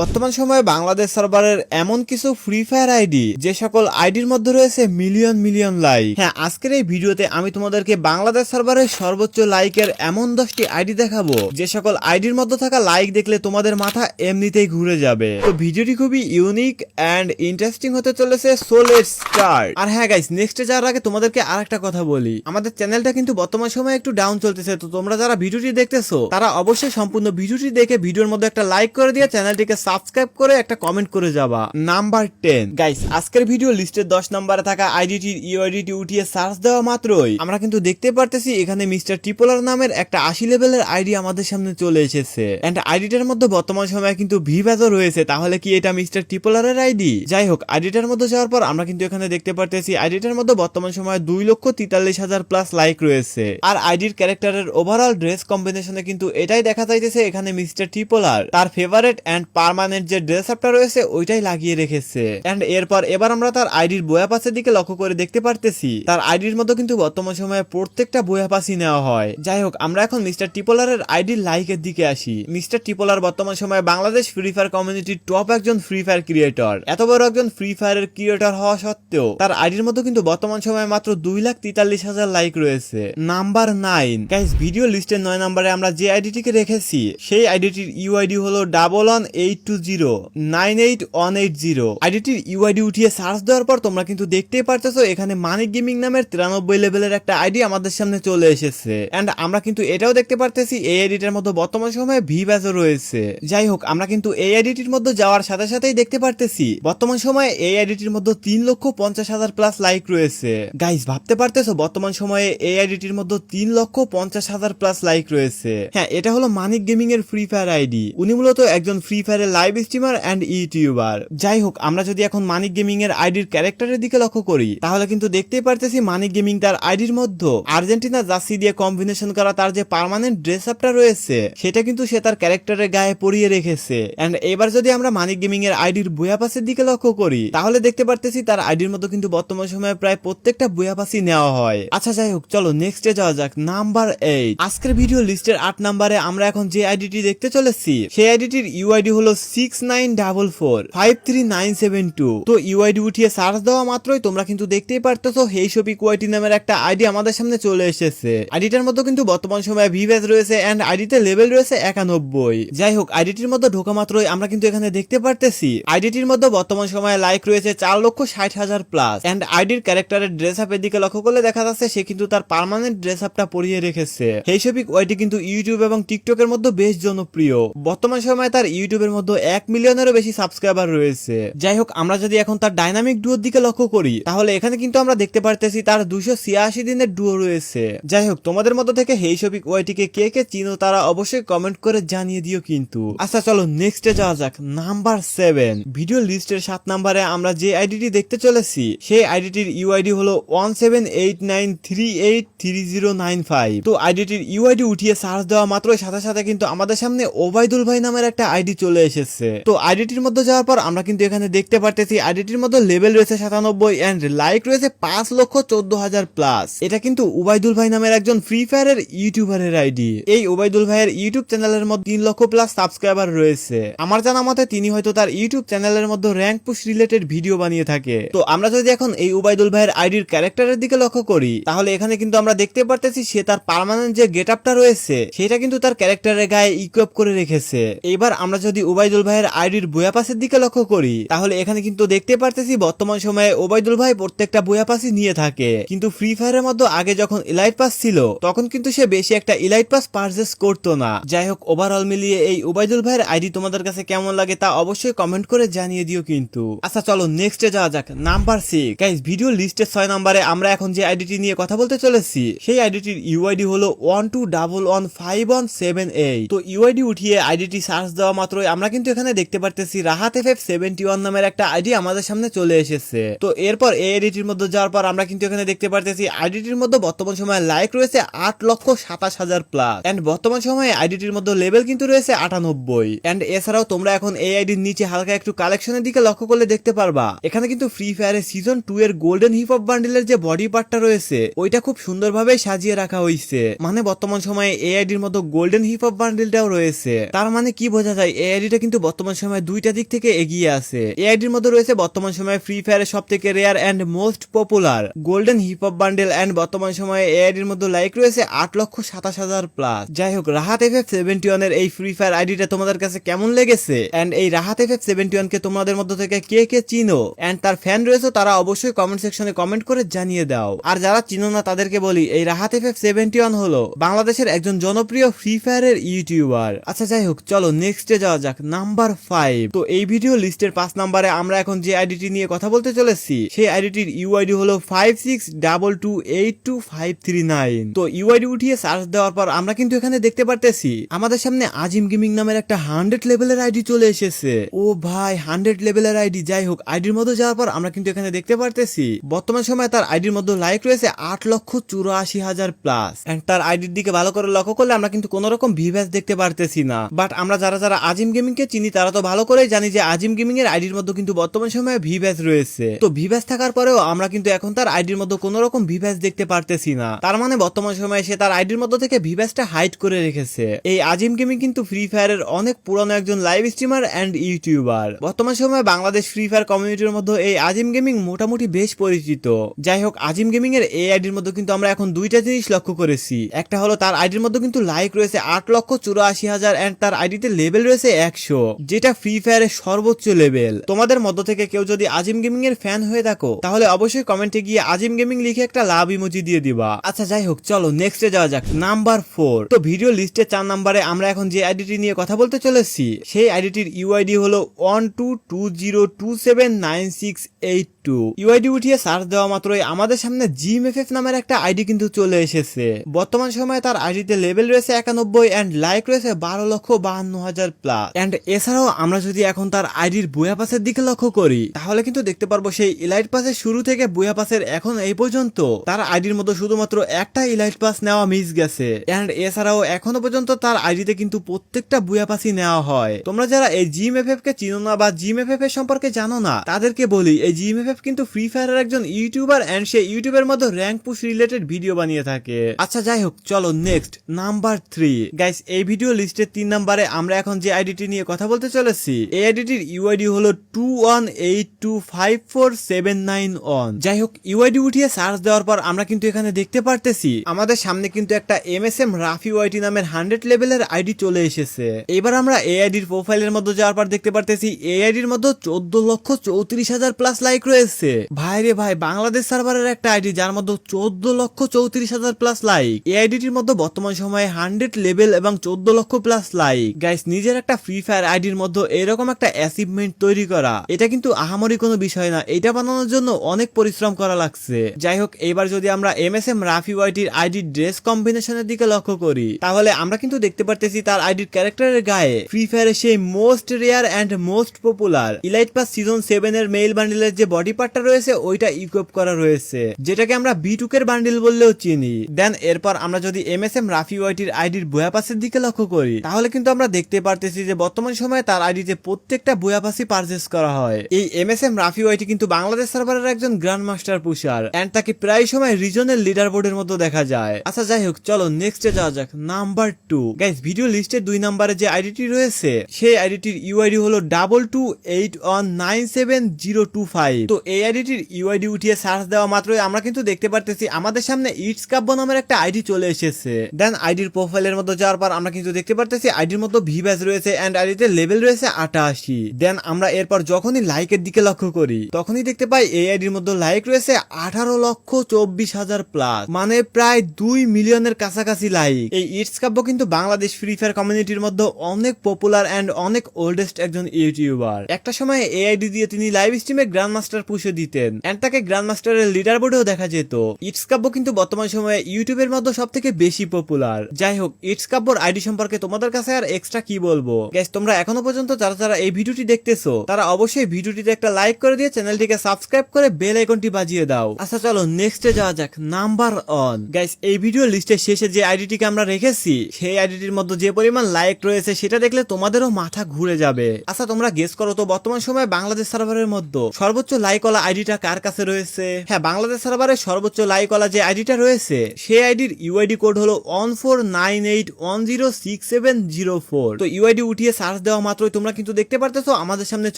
বর্তমান সময়ে বাংলাদেশ সার্ভারের এমন কিছু ফ্রি ফায়ার আইডি যে সকল আইডির মধ্যে রয়েছে মিলিয়ন মিলিয়ন লাইক। হ্যাঁ, আজকের এই ভিডিওতে আমি তোমাদেরকে বাংলাদেশ সার্ভারের সর্বোচ্চ লাইকের এমন 10টি আইডি দেখাবো যে সকল আইডির মধ্যে থাকা লাইক দেখলে তোমাদের মাথা এমনিতেই ঘুরে যাবে। তো ভিডিওটি খুবই ইউনিক এন্ড ইন্টারেস্টিং হতে চলেছে, সো লেটস স্টার্ট। আর হ্যাঁ গাইস, নেক্সটে যাওয়ার আগে তোমাদেরকে আরেকটা কথা বলি, আমাদের চ্যানেলটা কিন্তু বর্তমান সময়ে একটু ডাউন চলতেছে। তো তোমরা যারা ভিডিওটি দেখতেছো তারা অবশ্যই সম্পূর্ণ ভিডিওটি দেখে ভিডিওর মধ্যে একটা লাইক করে দিয়ে চ্যানেলটিকে সাবস্ক্রাইব করে একটা কমেন্ট করে যাবা। নাম্বার 10 গাইস, আজকের ভিডিও লিস্টের 10 নম্বরে থাকা আইডিটির ইউআইডিটি উঠিয়ে সার্চ দেওয়া মাত্রই আমরা কিন্তু দেখতে পারতেছি এখানে মিস্টার টিপোলার নামের একটা 80 লেভেলের আইডি আমাদের সামনে চলে এসেছে। এন্ড আইডিটার মধ্যে বর্তমান সময়ে কিন্তু ভি ভ্যাজও রয়েছে। তাহলে কি এটা মিস্টার টিপোলারের আইডি? যাই হোক, আইডিটার মধ্যে যাওয়ার পর আমরা কিন্তু এখানে দেখতে পারতেছি আইডিটার মধ্যে বর্তমান সময়ে 2,43,000 প্লাস লাইক রয়েছে। আর আইডির ক্যারেক্টারের ওভারঅল ড্রেস কম্বিনেশনে কিন্তু এটাই দেখা যাইতেছে এখানে মিস্টার টিপোলার তার ফেভারিট এন্ড পার্মানেন্ট যে ড্রেস আপটা রয়েছে ওইটাই লাগিয়ে রেখেছে। এন্ড এরপর এবার আমরা তার আইডির বয়া পাসের দিকে লক্ষ্য করে দেখতে পারতেছি তার আইডির মধ্যে কিন্তু বর্তমান সময়ে প্রত্যেকটা বয়া পাসই নেওয়া হয়। যাই হোক, আমরা এখন মিস্টার টিপোলারের আইডির লাইকের দিকে আসি। মিস্টার টিপোলার বর্তমান সময়ে বাংলাদেশ ফ্রি ফায়ার কমিউনিটির টপ একজন ফ্রি ফায়ার ক্রিয়েটর। এত বড় একজন ফ্রি ফায়ারের ক্রিয়েটর হওয়া সত্ত্বেও তার আইডির মধ্যে কিন্তু বর্তমান সময়ে মাত্র 2,43,000 লাইক রয়েছে। নাম্বার 9 গাইস, ভিডিও লিস্টের 9 নম্বরে আমরা যে আইডিটিকে রেখেছি সেই আইডিটির ইউআইডি হলো 1182098180। আইডিটির ইউআইডি উঠিয়ে সার্চ দেওয়ার পর তোমরা কিন্তু দেখতেই পারতেছো এখানে মানিক গেমিং নামের 93 লেভেলের একটা আইডি আমাদের সামনে চলে এসেছে। এন্ড আমরা কিন্তু এটাও দেখতে পারতেছি এই আইডিটার মধ্যে বর্তমান সময়ে ভি ব্যাজও রয়েছে। যাই হোক, আমরা কিন্তু এই আইডিটির মধ্যে যাওয়ার সাথে সাথেই দেখতে পারতেছি বর্তমান সময়ে এই আইডিটির মধ্যে 3,50,000 প্লাস লাইক রয়েছে। গাইস, ভাবতে পারতেছো বর্তমান সময়ে এই আইডিটির মধ্যে 3,50,000 প্লাস লাইক রয়েছে। হ্যাঁ, এটা হলো মানিক গেমিং এর ফ্রি ফায়ার আইডি। উনি মূলত একজন ফ্রি ফায়ারের লাইভ স্ট্রিমার এন্ড ইউটিউবার। যাই হোক, আমরা যদি এখন মানিক গেমিং এর আইডির ক্যারেক্টারের দিকে লক্ষ্য করি তাহলে কিন্তু দেখতেই পারতেছি মানিক গেমিং তার আইডির মধ্যে আর্জেন্টিনা জার্সি দিয়ে কম্বিনেশন করা তার যে পার্মানেন্ট ড্রেস আপটা রয়েছে সেটা কিন্তু সে তার ক্যারেক্টারের গায়ে পরিয়ে রেখেছে। এন্ড এবার যদি আমরা মানিক গেমিং এর আইডির বয়া পাসের দিকে লক্ষ্য করি তাহলে দেখতে পারতেছি তার আইডির মধ্যে কিন্তু বর্তমান সময়ে প্রায় প্রত্যেকটা বয়া পাসই নেওয়া হয়। আচ্ছা যাই হোক, চলো নেক্সটে যাওয়া যাক। নাম্বার 8 আজকের ভিডিও লিস্টের 8 নম্বরে আমরা এখন যে আইডিটি দেখতে চলেছি সেই আইডিটির ইউআইডি হলো 6944533972। তো ইউআইডি উঠিয়ে সার্চ দেওয়া মাত্রই তোমরা কিন্তু দেখতেই পারতেছো হেই শপি কোয়াইটি নামের একটা আইডি আমাদের সামনে চলে এসেছে। আইডিটার মধ্যে কিন্তু বর্তমান সময়ে ভি ব্যাজ রয়েছে এন্ড আইডিতে লেভেল রয়েছে 91। যাই হোক, আইডিটির মধ্যে ঢোকা মাত্রই আমরা কিন্তু এখানে দেখতে পারতেছি আইডিটির মধ্যে বর্তমান সময়ে লাইক রয়েছে 4,60,000 প্লাস। এন্ড আইডির ক্যারেক্টারের ড্রেস আপের দিকে লক্ষ্য করলে দেখা যাচ্ছে সে কিন্তু তার পার্মানেন্ট ড্রেস আপটা পরিয়ে রেখেছে। হেই শপি কোয়াইটি কিন্তু ইউটিউব এবং টিকটকের মধ্যে বেশ জনপ্রিয়। বর্তমান সময়ে তার ইউটিউবের মধ্যে 1 মিলিয়নেরও বেশি সাবস্ক্রাইবার রয়েছে। যাই হোক, আমরা যদি এখন তার ডাইনামিক ডুয়োর দিকে লক্ষ্য করি তাহলে এখানে কিন্তু আমরা দেখতে পারতেছি তার 286 দিনের ডুয়ো রয়েছে। যাই হোক, তোমাদের মধ্যে থেকে হেই শপি কোয়াইটিকে কে কে চিনো তারা অবশ্যই কমেন্ট করে জানিয়ে দিও কিন্তু। আচ্ছা চলো নেক্সটে যাওয়া যাক। নাম্বার 7 ভিডিও লিস্টের 7 নম্বরে আমরা যে আইডিটি দেখতে চলেছি সেই আইডিটির ইউআইডি হলো 1789383095। তো আইডিটির ইউআইডি উঠিয়ে সার্চ দেওয়া মাত্রই সাথে সাথে কিন্তু আমাদের সামনে ওবায়দুল ভাই নামের একটা আইডি চলে এসেছে। তো আইডিটির মধ্যে যাওয়ার পর আমরা কিন্তু এখানে দেখতে পারতেছি আইডিটির মধ্যে লেভেল রয়েছে 97 এন্ড লাইক রয়েছে 5,14,000 প্লাস। এটা কিন্তু ওবায়দুল ভাই নামের একজন ফ্রি ফায়ারের ইউটিউবারের আইডি। এই ওবায়দুল ভাইয়ের ইউটিউব চ্যানেলের মধ্যে 3 লক্ষ প্লাস সাবস্ক্রাইবার রয়েছে। আমার জানা মতে তিনি হয়তো তার ইউটিউব চ্যানেলের মধ্যে র্যাঙ্ক পুশ রিলেটেড ভিডিও বানিয়ে থাকে। তো আমরা যদি এখন এই ওবায়দুল ভাইয়ের আইডির ক্যারেক্টারের দিকে লক্ষ্য করি তাহলে এখানে কিন্তু আমরা দেখতে পারতেছি সে তার পার্মানেন্ট যে গেট আপটা রয়েছে সেটা কিন্তু তার ক্যারেক্টারের গায়ে ইকুইপ করে রেখেছে। এবার আমরা যদি ওবায়দুল ভাইয়ের আইডির বয়া পাসের দিকে লক্ষ্য করি তাহলে এখানে কিন্তু দেখতে পারতেছি বর্তমান সময়ে ওবায়দুল ভাই প্রত্যেকটা বয়া পাসই নিয়ে থাকে। কিন্তু ফ্রি ফায়ারের মধ্যে আগে যখন ইলাইট পাস ছিল তখন কিন্তু সে বেশি একটা ইলাইট পাস পারচেজ করতো না। যাই হোক, ওভারঅল মিলিয়ে এই ওবায়দুল ভাইয়ের আইডি তোমাদের কাছে কেমন লাগে তা অবশ্যই কমেন্ট করে জানিয়ে দিও কিন্তু। আচ্ছা চলো নেক্সটে যাওয়া যাক। নাম্বার 6 গাইস, ভিডিও লিস্টের 6 নম্বরে আমরা এখন যে আইডিটি নিয়ে কথা বলতে চলেছি সেই আইডিটির ইউআইডি হলো 12115178। তো ইউআইডি উঠিয়ে আইডিটি সার্চ দেওয়া মাত্রই আমরা কিন্তু এখানে দেখতে পারতেছি রাহাত FF71 নামের একটা আইডি আমাদের সামনে চলে এসেছে। তো এরপর এই আইডিটির মধ্যে যাওয়ার পর আমরা কিন্তু এখানে দেখতে পারতেছি আইডিটির মধ্যে বর্তমান সময়ে লাইক রয়েছে 8,27,000 প্লাস। এন্ড বর্তমান সময়ে আইডিটির মধ্যে লেভেল কিন্তু রয়েছে 98। এন্ড এছাড়াও তোমরা এখন এই আইডির নিচে হালকা একটু কালেকশনের দিকে লক্ষ্য করলে দেখতে পারবা এখানে কিন্তু ফ্রি ফায়ারের সিজন 2 এর গোল্ডেন হিপ হপ বান্ডেলের যে বডি পার্টটা রয়েছে ওইটা খুব সুন্দরভাবে সাজিয়ে রাখা হয়েছে। মানে বর্তমান সময়ে এই আইডির মধ্যে গোল্ডেন হিপ হপ বান্ডেলটাও রয়েছে। তার মানে কি বোঝা যায় এই আইডিটা কিন্তু বর্তমান সময়ে দুইটা দিক থেকে এগিয়ে আছে। এই আইডির মধ্যে রয়েছে বর্তমান সময়ে ফ্রি ফায়ারের সব থেকে rare and most popular golden hip hop bundle and বর্তমান সময়ে এই আইডির মধ্যে লাইক রয়েছে 8,27,000 প্লাস। যাই হোক, রাহাত FF71 এর এই ফ্রি ফায়ার আইডিটা তোমাদের কাছে কেমন লেগেছে এন্ড এই রাহাত FF71 কে তোমাদের মধ্য থেকে কে কে চিনো এন্ড তার ফ্যান রয়েছে তারা অবশ্যই কমেন্ট সেকশনে কমেন্ট করে জানিয়ে দাও। আর যারা চিনো না তাদেরকে বলি, এই রাহাত FF71 হলো বাংলাদেশের একজন জনপ্রিয় ফ্রি ফায়ারের ইউটিউবার। আচ্ছা যাই হোক, চলো নেক্সটে যাওয়া যাক, নাম্বার 5। তো এই ভিডিও লিস্টের 5 নম্বরে আমরা এখন যে আইডিটি নিয়ে কথা বলতে চলেছি সেই আইডিটির ইউআইডি হলো 5622822539। তো ইউআইডি উঠিয়ে সার্চ দেওয়ার পর আমরা কিন্তু এখানে দেখতে পারতেছি আমাদের সামনে আজিম গেমিং নামের একটা 100 লেভেলের আইডি চলে এসেছে। ও ভাই, 100 লেভেলের আইডি। যাই হোক, আইডির মধ্যে যাওয়ার পর আমরা কিন্তু এখানে দেখতে পারতেছি বর্তমান সময়ে তার আইডির মধ্যে লাইক রয়েছে 8,84,000 প্লাস এন্ড তার আইডির দিকে ভালো করে লক্ষ্য করলে আমরা কিন্তু কোন রকম ভিভ্যাস দেখতে পারতেছি না। বাট আমরা যারা যারা আজিম গেমিং কে চিনি তারা তো ভালো করেই জানি যে আজিম গেমিং এর আইডির মধ্যে কিন্তু বর্তমান সময়ে ভিভ্যাস রয়েছে। তো ভিভ্যাস থাকার পরেও আমরা কিন্তু এখন তার আইডির মধ্যে কোন রকম ভিভ্যাস দেখতে পারতেছি না। তার মানে বর্তমান সময়ে সে তার আইডির মধ্যে থেকে ভিভ্যাসটা হাইড করে রেখেছে। এই আজিম গেমিং কিন্তু ফ্রি ফায়ারের অনেক পুরানো একজন লাইভ স্ট্রিমার এন্ড ইউটিউবার। বর্তমান সময়ে বাংলাদেশ ফ্রি ফায়ার কমিউনিটির মধ্যে এই আজিম গেমিং মোটামুটি বেশ পরিচিত। যাই হোক, আজিম গেমিং এর এই আইডির মধ্যে কিন্তু আমরা এখন দুইটা জিনিস লক্ষ্য করেছি। একটা হলো তার আইডির মধ্যে কিন্তু লাইক রয়েছে 8,84,000 এন্ড তার আইডিতে লেভেল রয়েছে 100, যেটা ফ্রি ফায়ারের সর্বোচ্চ লেভেল। তোমাদের মধ্য থেকে কেউ যদি আজিম গেমিং এর ফ্যান হয়ে থাকো তাহলে অবশ্যই কমেন্টে গিয়ে আজিম গেমিং লিখে একটা লাভ ইমোজি দিয়ে দিবা। আচ্ছা যাই হোক, চলো নেক্সটে যাওয়া যাক, নাম্বার 4। তো ভিডিও লিস্টে 4 নম্বরে আমরা এখন যে আইডিটি নিয়ে কথা বলতে চলেছি সেই আইডিটির ইউআইডি হলো 1220269682। ইউআইডি উঠিয়ে সার্চ দেওয়া মাত্রই আমাদের সামনে জিএমএফএফ নামের একটা আইডি কিন্তু চলে এসেছে। বর্তমান সময়ে তার আইডিতে লেভেল রয়েছে 91 এন্ড লাইক রয়েছে 12,52,000 প্লাস। এন্ড এছাড়াও আমরা যদি এখন তার আইডির বুয়া পাসের দিকে লক্ষ্য করি তাহলে কিন্তু দেখতে পারবো সেই ইলাইট পাসের শুরু থেকে বুয়া পাসের এখন এই পর্যন্ত তার আইডির মধ্যে শুধুমাত্র একটা ইলাইট পাস নেওয়া মিস গেছে। এন্ড এছাড়াও এখনো পর্যন্ত তার আইডিতে কিন্তু প্রত্যেকটা বুয়া পাসই নেওয়া হয়। তোমরা যারা এই জিএমএফএফ কে চিনো না বা জিএমএফএফ এর সম্পর্কে জানো না তাদেরকে বলি, এই জিএমএফএফ কিন্তু ফ্রি ফায়ারের একজন ইউটিউবার এন্ড সে ইউটিউবের মধ্যে র্যাঙ্ক পুশ রিলেটেড ভিডিও বানিয়ে থাকে। আচ্ছা যাই হোক, চলো নেক্সট, নাম্বার 3। গাইস, এই ভিডিও লিস্টের 3 নম্বরে আমরা এখন যে আইডিটি নিয়ে কথা বলতে চলেছি এই আইডিটির ইউআইডি হলো 21825479 যাই হোক, ইউআইডি উঠিয়ে সার্চ দেওয়ার পর আমরা কিন্তু এখানে দেখতে পারতেছি আমাদের সামনে কিন্তু একটা MSM রাফি ওয়াইটি নামের 100 লেভেলের আইডি চলে এসেছে। এবার আমরা এই আইডির প্রোফাইলের মধ্যে যাওয়ার পর দেখতে পারতেছি এই আইডির মধ্যে 14,34,000 প্লাস লাইক রয়েছে। ভাই রে ভাই, বাংলাদেশ সার্ভারের একটা আইডি যার মধ্যে 14,34,000 প্লাস লাইক। এই আইডিটির মধ্যে বর্তমান সময়ে 100 লেভেল এবং 14 লক্ষ প্লাস লাইক। গাইস, নিজের একটা ফ্রি ফায়ার আইডির মধ্যে এরকম একটা অ্যাচিভমেন্ট তৈরি করা এটা কিন্তু আহামরি কোনো বিষয় না, এটা বানানোর জন্য অনেক পরিশ্রম করা লাগছে। যাই হোক, এবার যদি আমরা MSM রাফি ওয়াইটির আইডির ড্রেস কম্বিনেশনের দিকে লক্ষ্য করি তাহলে আমরা কিন্তু দেখতে পারতেছি তার আইডির ক্যারেক্টারের গায়ে ফ্রি ফায়ারের সেই most rare and most popular elite pass season 7 এর মেইল বান্ডিলের যে বডি পার্টটা রয়েছে ওইটা ইকুইপ করা রয়েছে, যেটাকে আমরা বিটুকের বান্ডিল বললেও চিনি। দেন এরপর আমরা যদি MSM রাফি ওয়াইটির আইডির বুয়া পাসের দিকে লক্ষ্য করি তাহলে কিন্তু আমরা দেখতে পারতেছি যে বর্তমান সময়ে তার আইডিতে প্রত্যেকটা বুয়া পাসই পারচেজ করা হয়। এই MSM রাফি ওয়াইটি কিন্তু বাংলাদেশ সার্ভারের একজন গ্র্যান্ড মাস্টার পুশার এন্ড তাকে প্রায় সময় রিজনের লিডার বোর্ডের মধ্যে দেখা যায়। আচ্ছা যাই হোক, চলো নেক্সটে যাওয়া যাক, নাম্বার 2। গাইস, ভিডিও লিস্টের 2 নম্বরে যে আইডিটি রয়েছে সেই আইডিটির ইউআইডি হলো 2228197025। তো এই আইডিটির ইউআইডি উঠিয়ে সার্চ দেওয়া মাত্রই আমরা কিন্তু দেখতে পারতেছি আমাদের সামনে ইটস কাব্য নামের একটা আইডি চলে এসেছে। দেন আইডির প্রোফাইলের মধ্যে যাওয়ার পর আমরা কিন্তু দেখতে পারতেছি আইডির মধ্যে ভিভ্যাস রয়েছে এন্ড আইডিতে লেভেল রয়েছে 88। দেন আমরা এরপর যখনই লাইকের দিকে লক্ষ্য করি তখনই দেখতে পাই এই আইডির মধ্যে লাইক রয়েছে 18,24,000 প্লাস, মানে প্রায় 2 মিলিয়নের কাছাকাছি লাইক। এই ইটস কাব্য কিন্তু বাংলাদেশ ফ্রি ফায়ার কমিউনিটির মধ্যে অনেক পপুলার এন্ড অনেক ওল্ডেস্ট একজন ইউটিউবার। একটা সময় এই আইডি দিয়ে তিনি লাইভ স্ট্রিমে গ্র্যান্ড মাস্টার পুষে দিতেন এন্ড তাকে গ্র্যান্ড মাস্টারের লিডার বোর্ডেও দেখা যেত। ইটস কাব্য কিন্তু বর্তমান সময়ে ইউটিউবের মধ্যে সব থেকে বেশি পপুলার। যাই হোক, ইটস কাব্যর আইডি সম্পর্কে তোমাদের কাছে আর এক্সট্রা কি বলবো। গাইস, তোমরা এখনো পর্যন্ত যারা যারা এই ভিডিওটি দেখতেছো তারা অবশ্যই ভিডিওটিতে একটা লাইক করে দিয়ে চ্যানেলটিকে সাবস্ক্রাইব করে বেল আইকনটি বাজিয়ে দাও। আচ্ছা চলো নেক্সটে যাওয়া যাক, নাম্বার 1। গাইস, এই ভিডিও লিস্টের শেষে যে আইডিটিকে আমরা রেখেছি সেই আইডিটির মধ্যে যে পরিমাণ লাইক রয়েছে সেটা দেখলে তোমাদেরও মাথা ঘুরে যাবে। আচ্ছা তোমরা গেস করো তো বর্তমান সময়ে বাংলাদেশ সার্ভারের মধ্যে সর্বোচ্চ লাইক লাইক ওলা আইডিটা কার কাছে রয়েছে? হ্যাঁ, বাংলাদেশ সার্ভারের সর্বোচ্চ লাইক ওলা যে আইডিটা রয়েছে সেই আইডির ইউআইডি কোড হলো 1498106704। তো ইউআইডি উঠিয়ে সার্চ দেওয়া মাত্রই তোমরা কিন্তু দেখতে পারতেছো আমাদের সামনে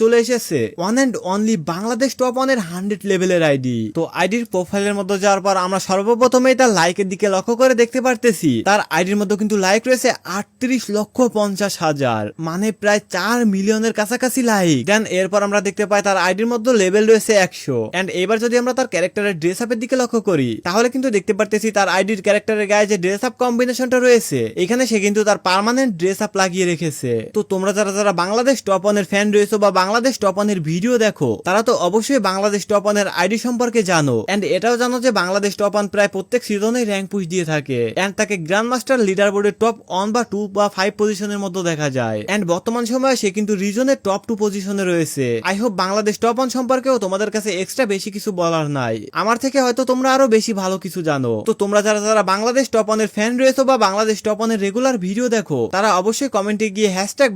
চলে এসেছে one and only Bangladesh top 1 এর 100 লেভেলের আইডি। তো আইডির প্রোফাইলের মধ্যে যাওয়ার পর আমরা সর্বপ্রথমেই তার লাইকের দিকে লক্ষ্য করে দেখতে পারতেছি তার আইডির মধ্যে কিন্তু লাইক রয়েছে 38,50,000, মানে প্রায় 4 মিলিয়নের কাছাকাছি লাইক। দেন এরপর আমরা দেখতে পাই তার আইডির মধ্যে লেভেল রয়েছে 100। এন্ড এবার যদি আমরা তার ক্যারেক্টারের ড্রেস আপের দিকে লক্ষ্য করি তাহলে কিন্তু দেখতে পারতেছি তার আইডির ক্যারেক্টারের গায়ে যে ড্রেস আপ কম্বিনেশনটা রয়েছে এখানে সে কিন্তু তার পার্মানেন্ট ড্রেস আপ লাগিয়ে রেখেছে। তো তোমরা যারা বাংলাদেশ টপ 1 এর ফ্যান রয়েছে বা বাংলাদেশ টপ 1 এর ভিডিও দেখো তারা তো অবশ্যই বাংলাদেশ টপ 1 এর আইডি সম্পর্কে জানো। এন্ড এটাও জানো যে বাংলাদেশ টপ 1 প্রায় প্রত্যেক সিজনেই র্যাঙ্ক পুশ দিয়ে থাকে। এন্ড তাকে গ্র্যান্ড মাস্টার লিডার বোর্ডের টপ 1 বা 2 বা 5 পজিশনের মধ্যে দেখা যায়। এন্ড বর্তমান সময়ে সে কিন্তু রিজনের টপ 2 পজিশনে রয়েছে। আই হোপ বাংলাদেশ টপ 1 সম্পর্কেও তোমাদের কাছে এক্সট্রা বেশি কিছু বলার নাই, আমার থেকে হয়তো তোমরা আরো বেশি ভালো কিছু জানো। তো তোমরা যারা বাংলাদেশ টপ 1 এর ফ্যান রয়েছে বা বাংলাদেশ টপ 1 এর রেগুলার ভিডিও দেখো তারা অবশ্যই কমেন্টে গিয়ে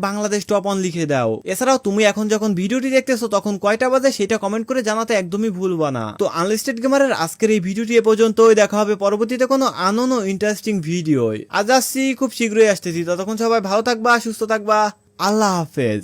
#বাংলাদেশ টপ 1 লিখে দাও। এছাড়াও তুমি এখন যখন ভিডিওটি দেখতেছো তখন কয়টা বাজে সেটা কমেন্ট করে জানাতে একদমই ভুলবা না। তো আনলিস্টেড গেমারের আজকের এই ভিডিওটি এ পর্যন্তই, দেখা হবে পরবর্তীতে কোনো আনন ও ইন্টারেস্টিং ভিডিও। আজ আসছি, খুব শীঘ্রই আসতেছি। ততক্ষণ সবাই ভালো থাকবা, সুস্থ থাকবা, আল্লাহ হাফেজ।